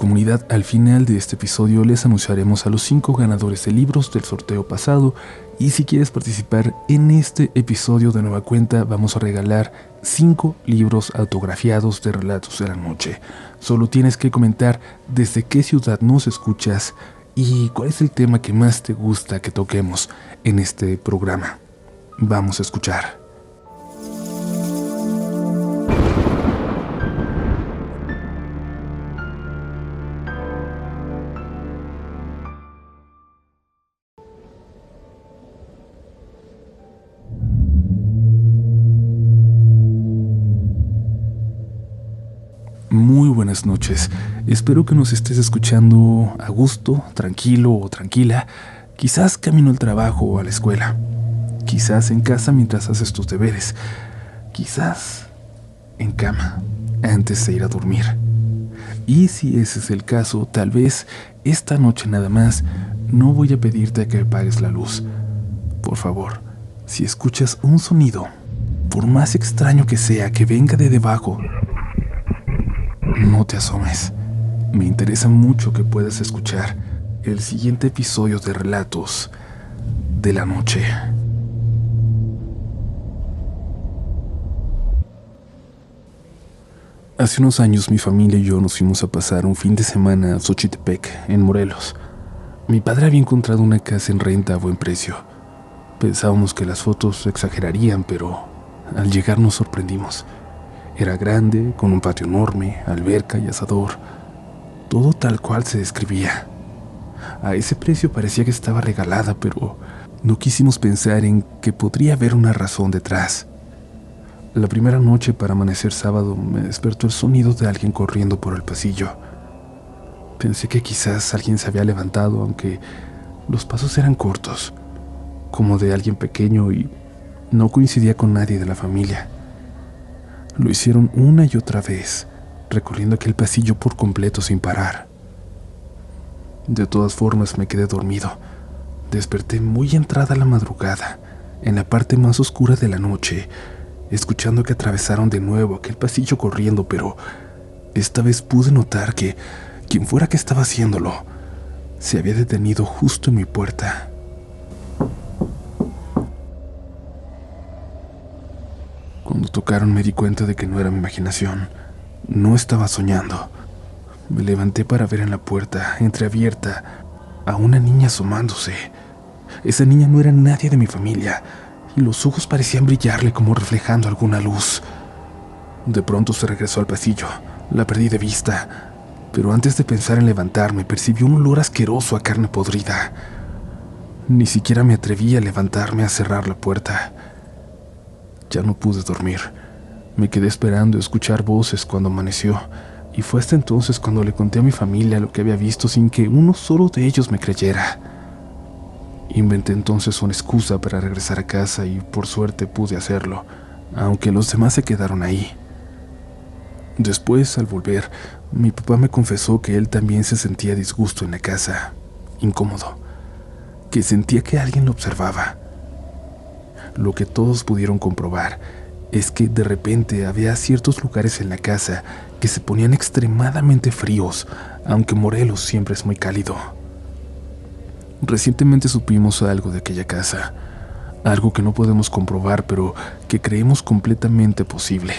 Comunidad, al final de este episodio les anunciaremos a los 5 ganadores de libros del sorteo pasado, y si quieres participar en este episodio de nueva cuenta, vamos a regalar 5 libros autografiados de Relatos de la Noche. Solo tienes que comentar desde qué ciudad nos escuchas y cuál es el tema que más te gusta que toquemos en este programa. Vamos a escuchar. Muy buenas noches, espero que nos estés escuchando a gusto, tranquilo o tranquila, quizás camino al trabajo o a la escuela, quizás en casa mientras haces tus deberes, quizás en cama antes de ir a dormir. Y si ese es el caso, tal vez esta noche nada más no voy a pedirte que apagues la luz. Por favor, si escuchas un sonido, por más extraño que sea, que venga de debajo, no te asomes. Me interesa mucho que puedas escuchar el siguiente episodio de Relatos de la Noche. Hace unos años mi familia y yo nos fuimos a pasar un fin de semana a Xochitepec, en Morelos. Mi padre había encontrado una casa en renta a buen precio. Pensábamos que las fotos exagerarían, pero al llegar nos sorprendimos. Era grande, con un patio enorme, alberca y asador. Todo tal cual se describía. A ese precio parecía que estaba regalada, pero no quisimos pensar en que podría haber una razón detrás. La primera noche, para amanecer sábado, me despertó el sonido de alguien corriendo por el pasillo. Pensé que quizás alguien se había levantado, aunque los pasos eran cortos, como de alguien pequeño, y no coincidía con nadie de la familia. Lo hicieron una y otra vez, recorriendo aquel pasillo por completo sin parar. De todas formas me quedé dormido. Desperté muy entrada la madrugada, en la parte más oscura de la noche, escuchando que atravesaron de nuevo aquel pasillo corriendo, pero esta vez pude notar que quien fuera que estaba haciéndolo se había detenido justo en mi puerta. Cuando tocaron me di cuenta de que no era mi imaginación. No estaba soñando. Me levanté para ver en la puerta, entreabierta, a una niña asomándose. Esa niña no era nadie de mi familia, y los ojos parecían brillarle como reflejando alguna luz. De pronto se regresó al pasillo. La perdí de vista, pero antes de pensar en levantarme, percibí un olor asqueroso a carne podrida. Ni siquiera me atreví a levantarme a cerrar la puerta. Ya no pude dormir. Me quedé esperando escuchar voces cuando amaneció, y fue hasta entonces cuando le conté a mi familia lo que había visto sin que uno solo de ellos me creyera. Inventé entonces una excusa para regresar a casa y por suerte pude hacerlo, aunque los demás se quedaron ahí. Después, al volver, mi papá me confesó que él también se sentía a disgusto en la casa, incómodo, que sentía que alguien lo observaba. Lo que todos pudieron comprobar es que de repente había ciertos lugares en la casa que se ponían extremadamente fríos, aunque Morelos siempre es muy cálido. Recientemente supimos algo de aquella casa, algo que no podemos comprobar, pero que creemos completamente posible.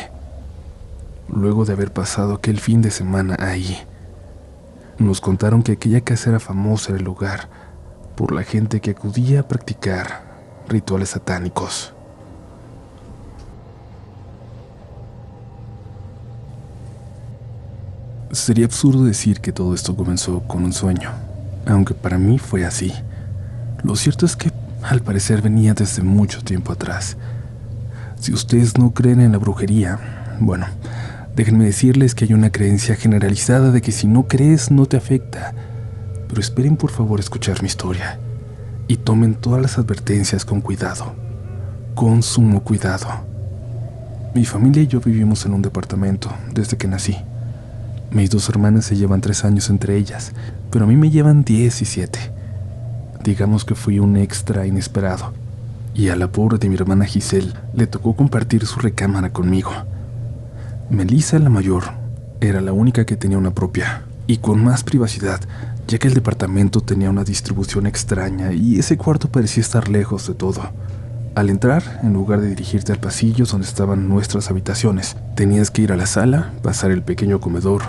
Luego de haber pasado aquel fin de semana ahí, nos contaron que aquella casa era famosa en el lugar por la gente que acudía a practicar rituales satánicos. Sería absurdo decir que todo esto comenzó con un sueño, aunque para mí fue así. Lo cierto es que, al parecer, venía desde mucho tiempo atrás. Si ustedes no creen en la brujería, bueno, déjenme decirles que hay una creencia generalizada de que si no crees no te afecta. Pero esperen por favor escuchar mi historia y tomen todas las advertencias con cuidado, con sumo cuidado. Mi familia y yo vivimos en un departamento desde que nací. Mis 2 hermanas se llevan 3 años entre ellas, pero a mí me llevan 10 y 7. Digamos que fui un extra inesperado, y a la pobre de mi hermana Giselle le tocó compartir su recámara conmigo. Melissa, la mayor, era la única que tenía una propia, y con más privacidad, ya que el departamento tenía una distribución extraña y ese cuarto parecía estar lejos de todo. Al entrar, en lugar de dirigirte al pasillo donde estaban nuestras habitaciones, tenías que ir a la sala, pasar el pequeño comedor,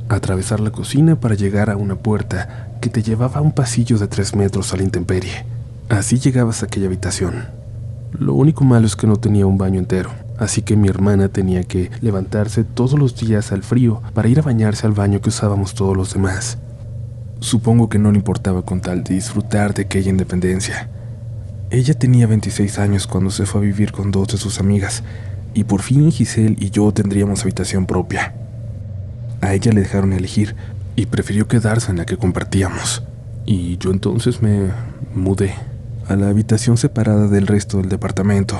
atravesar la cocina para llegar a una puerta que te llevaba a un pasillo de 3 metros a la intemperie. Así llegabas a aquella habitación. Lo único malo es que no tenía un baño entero, así que mi hermana tenía que levantarse todos los días al frío para ir a bañarse al baño que usábamos todos los demás. Supongo que no le importaba con tal de disfrutar de aquella independencia. Ella tenía 26 años cuando se fue a vivir con 2 de sus amigas, y por fin Giselle y yo tendríamos habitación propia. A ella le dejaron elegir, y prefirió quedarse en la que compartíamos. Y yo entonces me mudé a la habitación separada del resto del departamento.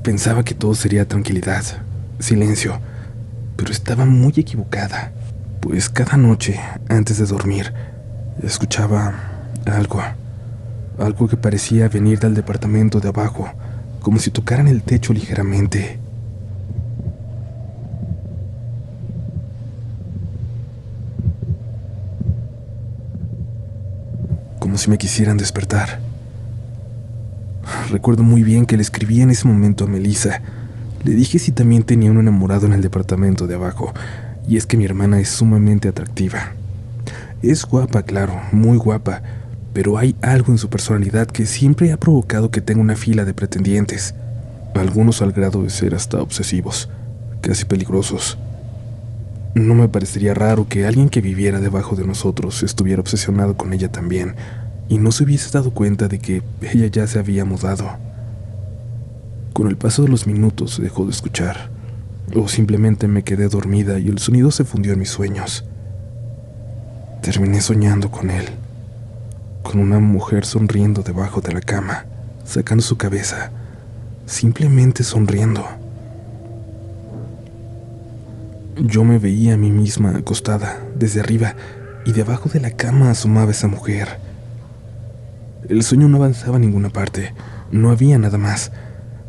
Pensaba que todo sería tranquilidad, silencio, pero estaba muy equivocada, pues cada noche, antes de dormir, escuchaba algo que parecía venir del departamento de abajo, como si tocaran el techo ligeramente. Como si me quisieran despertar. Recuerdo muy bien que le escribí en ese momento a Melissa. Le dije si también tenía un enamorado en el departamento de abajo, y es que mi hermana es sumamente atractiva. Es guapa, claro, muy guapa, pero hay algo en su personalidad que siempre ha provocado que tenga una fila de pretendientes, algunos al grado de ser hasta obsesivos, casi peligrosos. No me parecería raro que alguien que viviera debajo de nosotros estuviera obsesionado con ella también, y no se hubiese dado cuenta de que ella ya se había mudado. Con el paso de los minutos dejó de escuchar, o simplemente me quedé dormida y el sonido se fundió en mis sueños. Terminé soñando con él, con una mujer sonriendo debajo de la cama, sacando su cabeza, simplemente sonriendo. Yo me veía a mí misma acostada, desde arriba, y debajo de la cama asomaba esa mujer. El sueño no avanzaba a ninguna parte, no había nada más,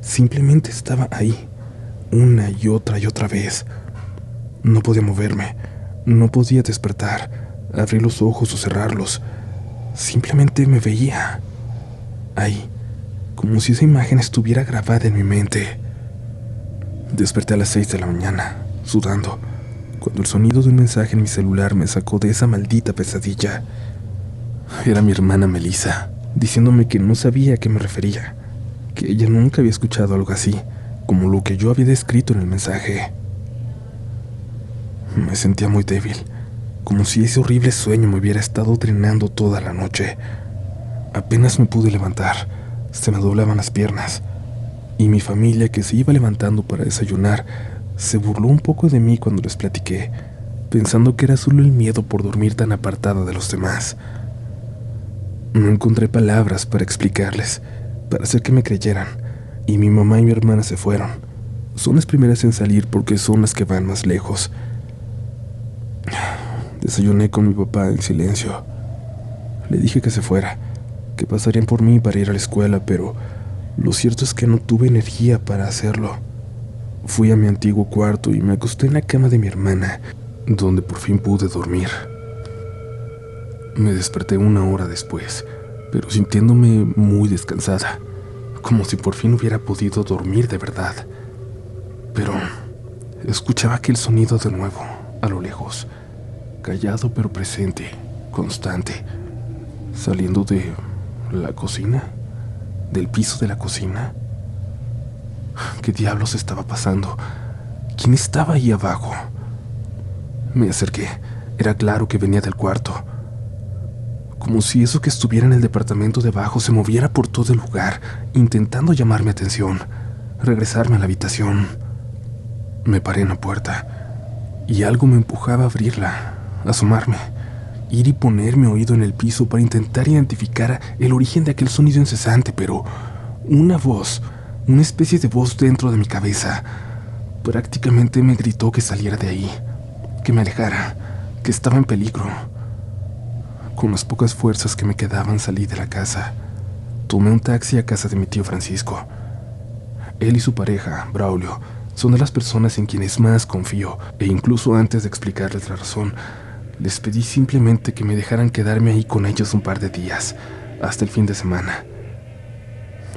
simplemente estaba ahí, una y otra vez. No podía moverme, no podía despertar, abrir los ojos o cerrarlos. Simplemente me veía ahí, como si esa imagen estuviera grabada en mi mente. Desperté a las 6 de la mañana, sudando, cuando el sonido de un mensaje en mi celular me sacó de esa maldita pesadilla. Era mi hermana Melissa, diciéndome que no sabía a qué me refería, que ella nunca había escuchado algo así, como lo que yo había descrito en el mensaje. Me sentía muy débil, como si ese horrible sueño me hubiera estado drenando toda la noche. Apenas me pude levantar, se me doblaban las piernas, y mi familia, que se iba levantando para desayunar, se burló un poco de mí cuando les platiqué, pensando que era solo el miedo por dormir tan apartada de los demás. No encontré palabras para explicarles, para hacer que me creyeran, y mi mamá y mi hermana se fueron. Son las primeras en salir porque son las que van más lejos. Desayuné con mi papá en silencio. Le dije que se fuera, que pasarían por mí para ir a la escuela, pero lo cierto es que no tuve energía para hacerlo. Fui a mi antiguo cuarto y me acosté en la cama de mi hermana, donde por fin pude dormir. Me desperté 1 hora después, pero sintiéndome muy descansada, como si por fin hubiera podido dormir de verdad. Pero escuchaba aquel sonido de nuevo, a lo lejos, callado pero presente, constante, saliendo de la cocina, del piso de la cocina. ¿Qué diablos estaba pasando? ¿Quién estaba ahí abajo? Me acerqué. Era claro que venía del cuarto. Como si eso que estuviera en el departamento de abajo se moviera por todo el lugar, intentando llamar mi atención, regresarme a la habitación. Me paré en la puerta, y algo me empujaba a abrirla, a asomarme, ir y ponerme oído en el piso para intentar identificar el origen de aquel sonido incesante, pero una voz, una especie de voz dentro de mi cabeza, prácticamente me gritó que saliera de ahí, que me alejara, que estaba en peligro. Con las pocas fuerzas que me quedaban salí de la casa. Tomé un taxi a casa de mi tío Francisco. Él y su pareja, Braulio, son de las personas en quienes más confío, e incluso antes de explicarles la razón, Les pedí simplemente que me dejaran quedarme ahí con ellos un par de días, hasta el fin de semana.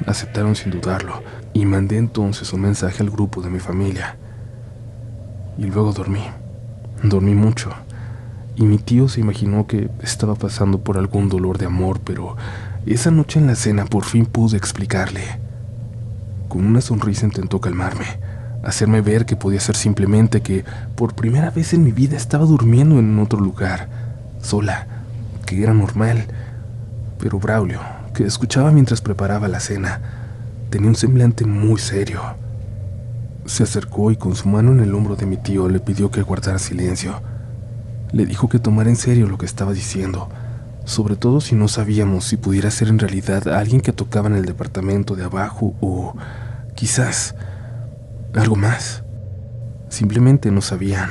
Aceptaron sin dudarlo, y mandé entonces un mensaje al grupo de mi familia. Y luego dormí mucho, y mi tío se imaginó que estaba pasando por algún dolor de amor, pero esa noche en la cena por fin pude explicarle. Con una sonrisa intentó calmarme, hacerme ver que podía ser simplemente que por primera vez en mi vida estaba durmiendo en otro lugar, sola, que era normal. Pero Braulio, que escuchaba mientras preparaba la cena, tenía un semblante muy serio. Se acercó y con su mano en el hombro de mi tío le pidió que guardara silencio. Le dijo que tomara en serio lo que estaba diciendo, sobre todo si no sabíamos si pudiera ser en realidad alguien que tocaba en el departamento de abajo o quizás algo más. Simplemente no sabían.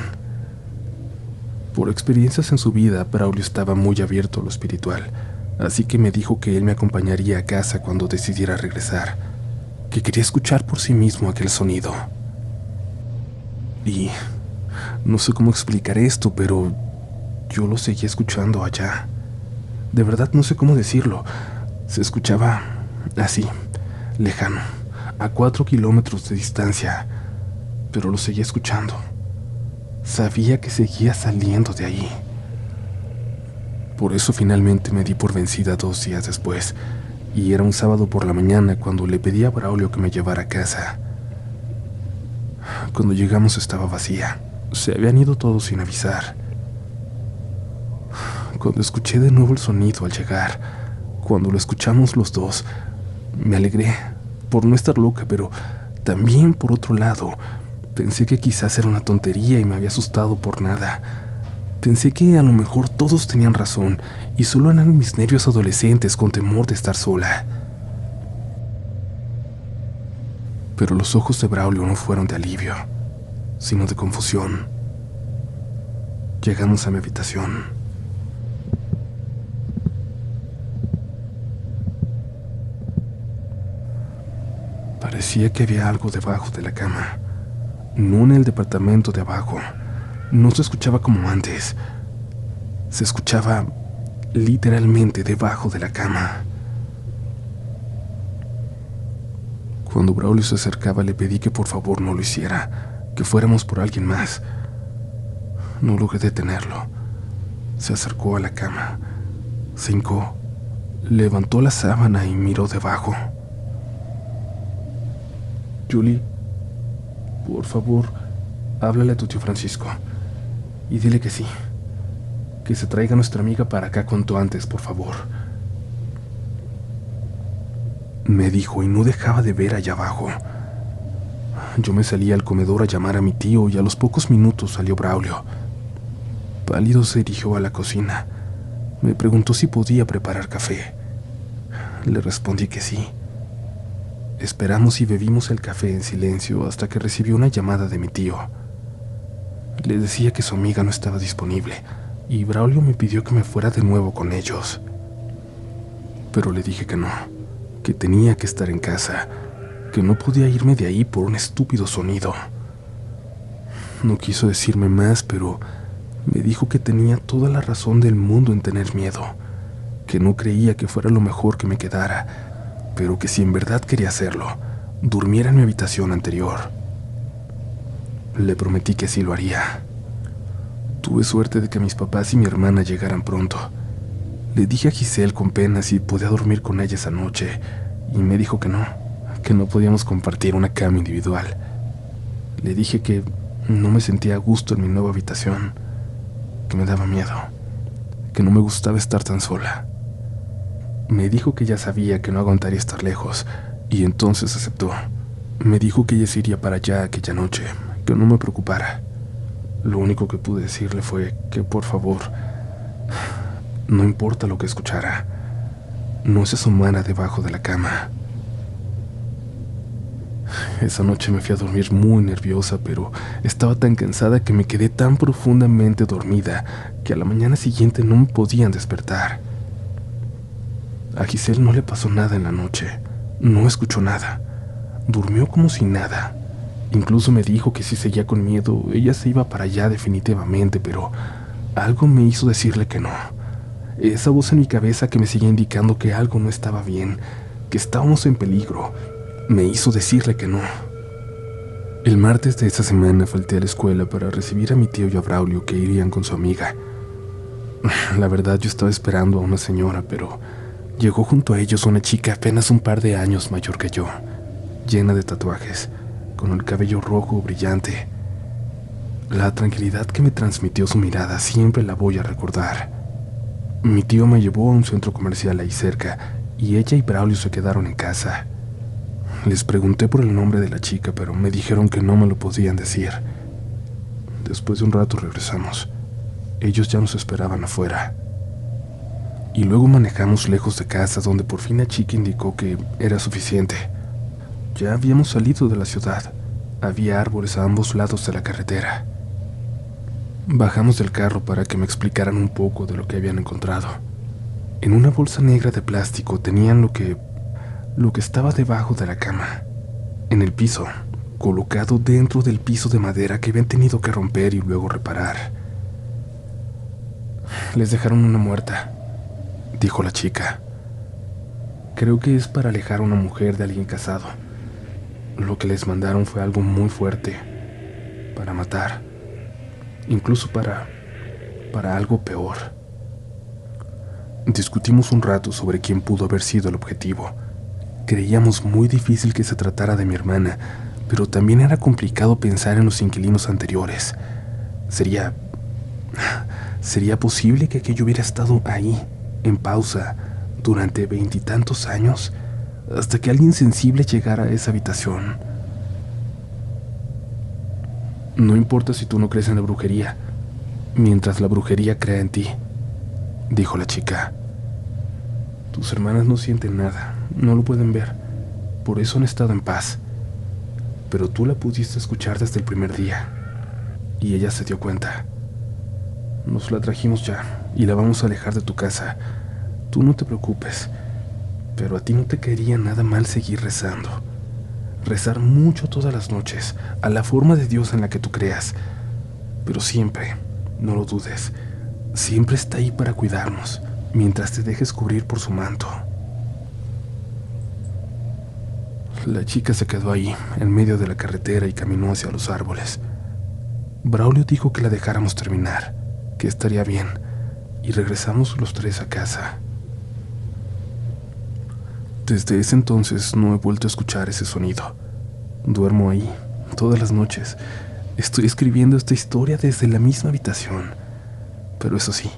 Por experiencias en su vida, Braulio estaba muy abierto a lo espiritual, así que me dijo que él me acompañaría a casa cuando decidiera regresar, que quería escuchar por sí mismo aquel sonido. Y no sé cómo explicar esto, pero yo lo seguía escuchando allá. De verdad no sé cómo decirlo. Se escuchaba así, lejano, a 4 kilómetros de distancia, pero lo seguía escuchando. Sabía que seguía saliendo de ahí. Por eso finalmente me di por vencida 2 días después, y era un sábado por la mañana cuando le pedí a Braulio que me llevara a casa. Cuando llegamos estaba vacía. Se habían ido todos sin avisar. Cuando escuché de nuevo el sonido al llegar, cuando lo escuchamos los dos, me alegré por no estar loca, pero también por otro lado, pensé que quizás era una tontería y me había asustado por nada. Pensé que a lo mejor todos tenían razón y solo eran mis nervios adolescentes con temor de estar sola. Pero los ojos de Braulio no fueron de alivio, sino de confusión. Llegamos a mi habitación. Parecía que había algo debajo de la cama, no en el departamento de abajo. No se escuchaba como antes. Se escuchaba literalmente debajo de la cama. Cuando Braulio se acercaba le pedí que por favor no lo hiciera, que fuéramos por alguien más. No logré detenerlo. Se acercó a la cama, se hincó, levantó la sábana y miró debajo. Julie, por favor, háblale a tu tío Francisco y dile que sí, que se traiga a nuestra amiga para acá cuanto antes, por favor. Me dijo y no dejaba de ver allá abajo. Yo me salí al comedor a llamar a mi tío y a los pocos minutos salió Braulio. Pálido se dirigió a la cocina. Me preguntó si podía preparar café. Le respondí que sí. Esperamos y bebimos el café en silencio hasta que recibió una llamada de mi tío. Le decía que su amiga no estaba disponible y Braulio me pidió que me fuera de nuevo con ellos. Pero le dije que no, que tenía que estar en casa, que no podía irme de ahí por un estúpido sonido. No quiso decirme más, pero me dijo que tenía toda la razón del mundo en tener miedo, que no creía que fuera lo mejor que me quedara, pero que si en verdad quería hacerlo, durmiera en mi habitación anterior. Le prometí que sí lo haría. Tuve suerte de que mis papás y mi hermana llegaran pronto. Le dije a Giselle con pena si podía dormir con ella esa noche, y me dijo que no podíamos compartir una cama individual. Le dije que no me sentía a gusto en mi nueva habitación, que me daba miedo, que no me gustaba estar tan sola. Me dijo que ya sabía que no aguantaría estar lejos, y entonces aceptó. Me dijo que ella se iría para allá aquella noche, que no me preocupara. Lo único que pude decirle fue que, por favor, no importa lo que escuchara, no se asomara debajo de la cama. Esa noche me fui a dormir muy nerviosa, pero estaba tan cansada que me quedé tan profundamente dormida que a la mañana siguiente no me podían despertar. A Giselle no le pasó nada en la noche, no escuchó nada, durmió como si nada. Incluso me dijo que si seguía con miedo, ella se iba para allá definitivamente, pero Algo me hizo decirle que no. Esa voz en mi cabeza que me seguía indicando que algo no estaba bien, que estábamos en peligro, me hizo decirle que no. El martes de esa semana falté a la escuela para recibir a mi tío y a Braulio, que irían con su amiga. La verdad, yo estaba esperando a una señora, pero llegó junto a ellos una chica apenas un par de años mayor que yo, llena de tatuajes, con el cabello rojo brillante. La tranquilidad que me transmitió su mirada siempre la voy a recordar. Mi tío me llevó a un centro comercial ahí cerca, y ella y Braulio se quedaron en casa. Les pregunté por el nombre de la chica, pero me dijeron que no me lo podían decir. Después de un rato regresamos. Ellos ya nos esperaban afuera. Y luego manejamos lejos de casa, donde por fin la chica indicó que era suficiente. Ya habíamos salido de la ciudad. Había árboles a ambos lados de la carretera. Bajamos del carro para que me explicaran un poco de lo que habían encontrado. En una bolsa negra de plástico tenían lo que estaba debajo de la cama, en el piso, colocado dentro del piso de madera que habían tenido que romper y luego reparar. Les dejaron una muerta, dijo la chica. Creo que es para alejar a una mujer de alguien casado. Lo que les mandaron fue algo muy fuerte, para matar, incluso para algo peor. Discutimos un rato sobre quién pudo haber sido el objetivo. Creíamos muy difícil que se tratara de mi hermana, pero también era complicado pensar en los inquilinos anteriores. ¿Sería posible que aquello hubiera estado ahí, en pausa, durante 20 y tantos años, hasta que alguien sensible llegara a esa habitación? No importa si tú no crees en la brujería, mientras la brujería crea en ti, dijo la chica. Tus hermanas no sienten nada, no lo pueden ver, por eso han estado en paz. Pero tú la pudiste escuchar desde el primer día, y ella se dio cuenta. Nos la trajimos ya, y la vamos a alejar de tu casa. Tú no te preocupes, pero a ti no te caería nada mal seguir rezando. Rezar mucho todas las noches, a la forma de Dios en la que tú creas. Pero siempre, no lo dudes, siempre está ahí para cuidarnos, mientras te dejes cubrir por su manto. La chica se quedó ahí, en medio de la carretera, y caminó hacia los árboles. Braulio dijo que la dejáramos terminar, que estaría bien, y regresamos los tres a casa. Desde ese entonces no he vuelto a escuchar ese sonido. Duermo ahí, todas las noches. Estoy escribiendo esta historia desde la misma habitación. Pero eso sí,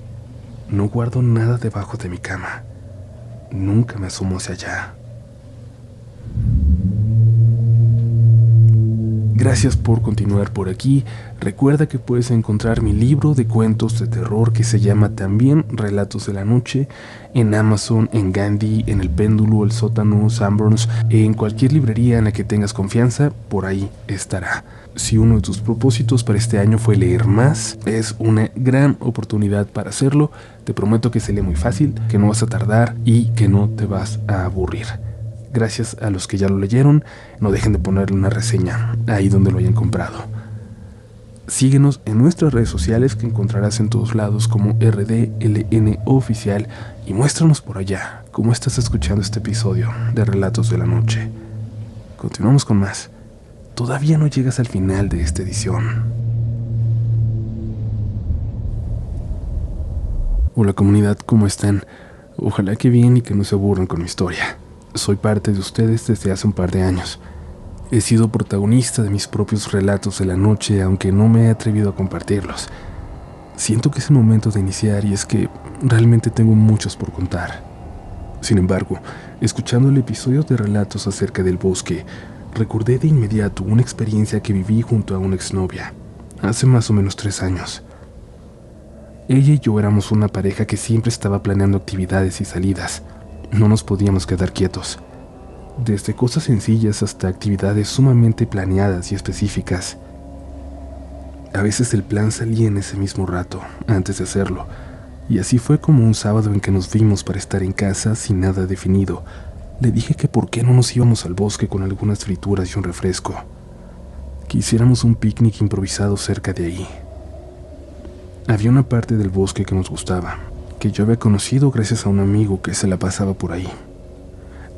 no guardo nada debajo de mi cama. Nunca me asomo hacia allá. Gracias por continuar por aquí. Recuerda que puedes encontrar mi libro de cuentos de terror que se llama también Relatos de la Noche en Amazon, en Gandhi, en El Péndulo, El Sótano, Sanborns, en cualquier librería en la que tengas confianza, por ahí estará. Si uno de tus propósitos para este año fue leer más, es una gran oportunidad para hacerlo. Te prometo que se lee muy fácil, que no vas a tardar y que no te vas a aburrir. Gracias a los que ya lo leyeron, no dejen de ponerle una reseña ahí donde lo hayan comprado. Síguenos en nuestras redes sociales que encontrarás en todos lados como RDLN Oficial y muéstranos por allá cómo estás escuchando este episodio de Relatos de la Noche. Continuamos con más. Todavía no llegas al final de esta edición. Hola comunidad, ¿cómo están? Ojalá que bien y que no se aburran con mi historia. Soy parte de ustedes desde hace un par de años. He sido protagonista de mis propios relatos de la noche, aunque no me he atrevido a compartirlos. Siento que es el momento de iniciar y es que realmente tengo muchos por contar. Sin embargo, escuchando el episodio de relatos acerca del bosque, recordé de inmediato una experiencia que viví junto a una exnovia, hace más o menos 3 años. Ella y yo éramos una pareja que siempre estaba planeando actividades y salidas. No nos podíamos quedar quietos. Desde cosas sencillas hasta actividades sumamente planeadas y específicas. A veces el plan salía en ese mismo rato, antes de hacerlo, y así fue como un sábado en que nos vimos para estar en casa sin nada definido. Le dije que por qué no nos íbamos al bosque con algunas frituras y un refresco. Que hiciéramos un picnic improvisado cerca de ahí. Había una parte del bosque que nos gustaba, que yo había conocido gracias a un amigo que se la pasaba por ahí.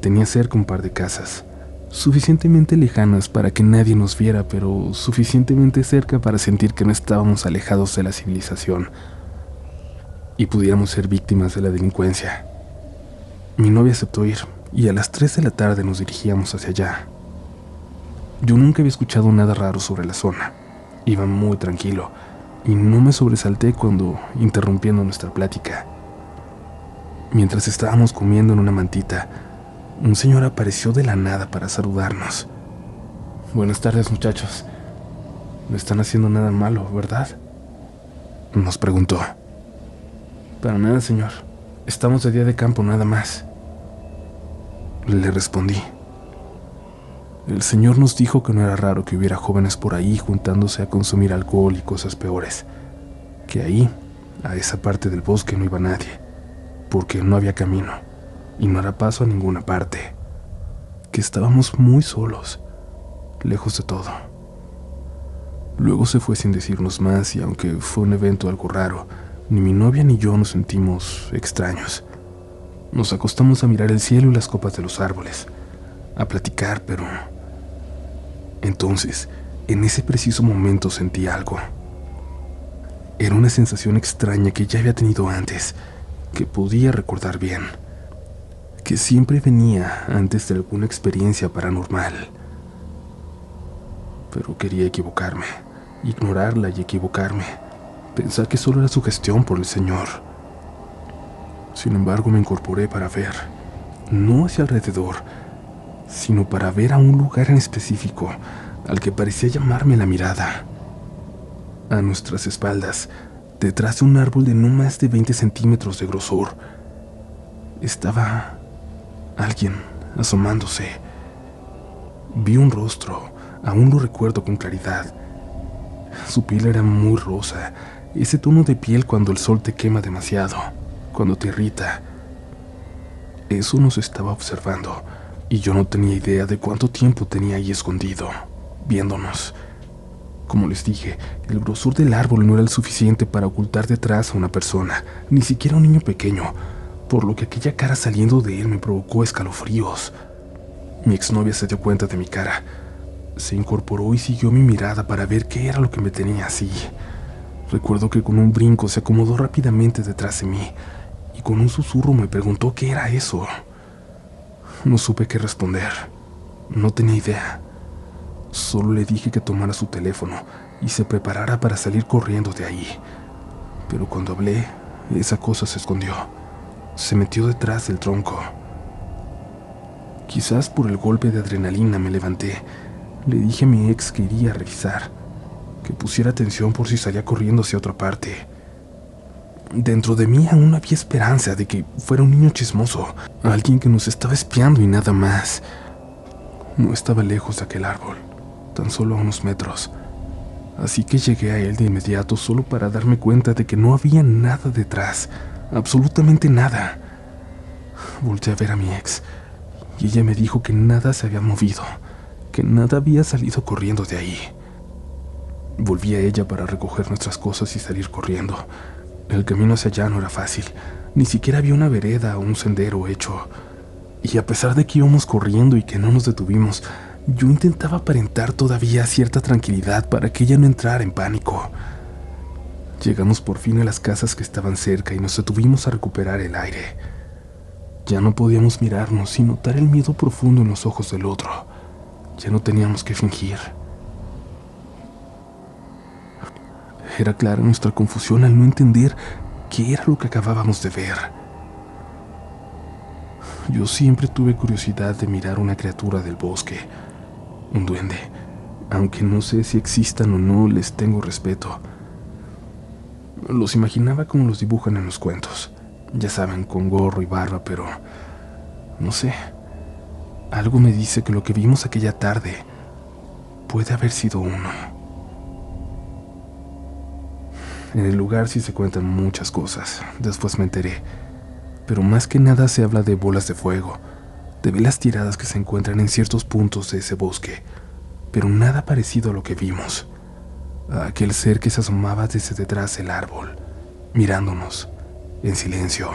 Tenía cerca un par de casas, suficientemente lejanas para que nadie nos viera, pero suficientemente cerca para sentir que no estábamos alejados de la civilización y pudiéramos ser víctimas de la delincuencia. Mi novia aceptó ir, y a las 3 de la tarde nos dirigíamos hacia allá. Yo nunca había escuchado nada raro sobre la zona. Iba muy tranquilo, y no me sobresalté cuando, interrumpiendo nuestra plática, mientras estábamos comiendo en una mantita, un señor apareció de la nada para saludarnos. «Buenas tardes, muchachos. No están haciendo nada malo, ¿verdad?», nos preguntó. «Para nada, señor. Estamos de día de campo nada más», le respondí. El señor nos dijo que no era raro que hubiera jóvenes por ahí juntándose a consumir alcohol y cosas peores, que ahí, a esa parte del bosque, no iba nadie, porque no había camino y no era paso a ninguna parte, que estábamos muy solos, lejos de todo. Luego se fue sin decirnos más, y aunque fue un evento algo raro, ni mi novia ni yo nos sentimos extraños. Nos acostamos a mirar el cielo y las copas de los árboles, a platicar, pero entonces, en ese preciso momento sentí algo. Era una sensación extraña que ya había tenido antes, que podía recordar bien, que siempre venía antes de alguna experiencia paranormal. Pero quería equivocarme, ignorarla y equivocarme, pensar que solo era sugestión por el señor. Sin embargo, me incorporé para ver, no hacia alrededor, sino para ver a un lugar en específico al que parecía llamarme la mirada. A nuestras espaldas, detrás de un árbol de no más de 20 centímetros de grosor, estaba alguien asomándose. Vi un rostro, aún lo recuerdo con claridad. Su piel era muy rosa, ese tono de piel cuando el sol te quema demasiado, cuando te irrita. Eso nos estaba observando, y yo no tenía idea de cuánto tiempo tenía ahí escondido, viéndonos. Como les dije, el grosor del árbol no era el suficiente para ocultar detrás a una persona, ni siquiera un niño pequeño, por lo que aquella cara saliendo de él me provocó escalofríos. Mi exnovia se dio cuenta de mi cara. Se incorporó y siguió mi mirada para ver qué era lo que me tenía así. Recuerdo que con un brinco se acomodó rápidamente detrás de mí, y con un susurro me preguntó qué era eso. No supe qué responder. No tenía idea. Solo le dije que tomara su teléfono y se preparara para salir corriendo de ahí. Pero cuando hablé, esa cosa se escondió. Se metió detrás del tronco. Quizás por el golpe de adrenalina me levanté. Le dije a mi ex que iría a revisar, que pusiera atención por si salía corriendo hacia otra parte. Dentro de mí aún había esperanza de que fuera un niño chismoso, alguien que nos estaba espiando y nada más. No estaba lejos de aquel árbol, tan solo a unos metros, así que llegué a él de inmediato solo para darme cuenta de que no había nada detrás, absolutamente nada. Volté a ver a mi ex, y ella me dijo que nada se había movido, que nada había salido corriendo de ahí. Volví a ella para recoger nuestras cosas y salir corriendo. El camino hacia allá no era fácil, ni siquiera había una vereda o un sendero hecho. Y a pesar de que íbamos corriendo y que no nos detuvimos, yo intentaba aparentar todavía cierta tranquilidad para que ella no entrara en pánico. Llegamos por fin a las casas que estaban cerca y nos detuvimos a recuperar el aire. Ya no podíamos mirarnos sin notar el miedo profundo en los ojos del otro. Ya no teníamos que fingir. Era clara nuestra confusión al no entender qué era lo que acabábamos de ver. Yo siempre tuve curiosidad de mirar una criatura del bosque, un duende. Aunque no sé si existan o no, les tengo respeto. Los imaginaba como los dibujan en los cuentos, ya saben, con gorro y barba, pero no sé. Algo me dice que lo que vimos aquella tarde puede haber sido uno. En el lugar sí se cuentan muchas cosas, después me enteré, pero más que nada se habla de bolas de fuego, de velas tiradas que se encuentran en ciertos puntos de ese bosque, pero nada parecido a lo que vimos. a aquel ser que se asomaba desde detrás del árbol, mirándonos en silencio.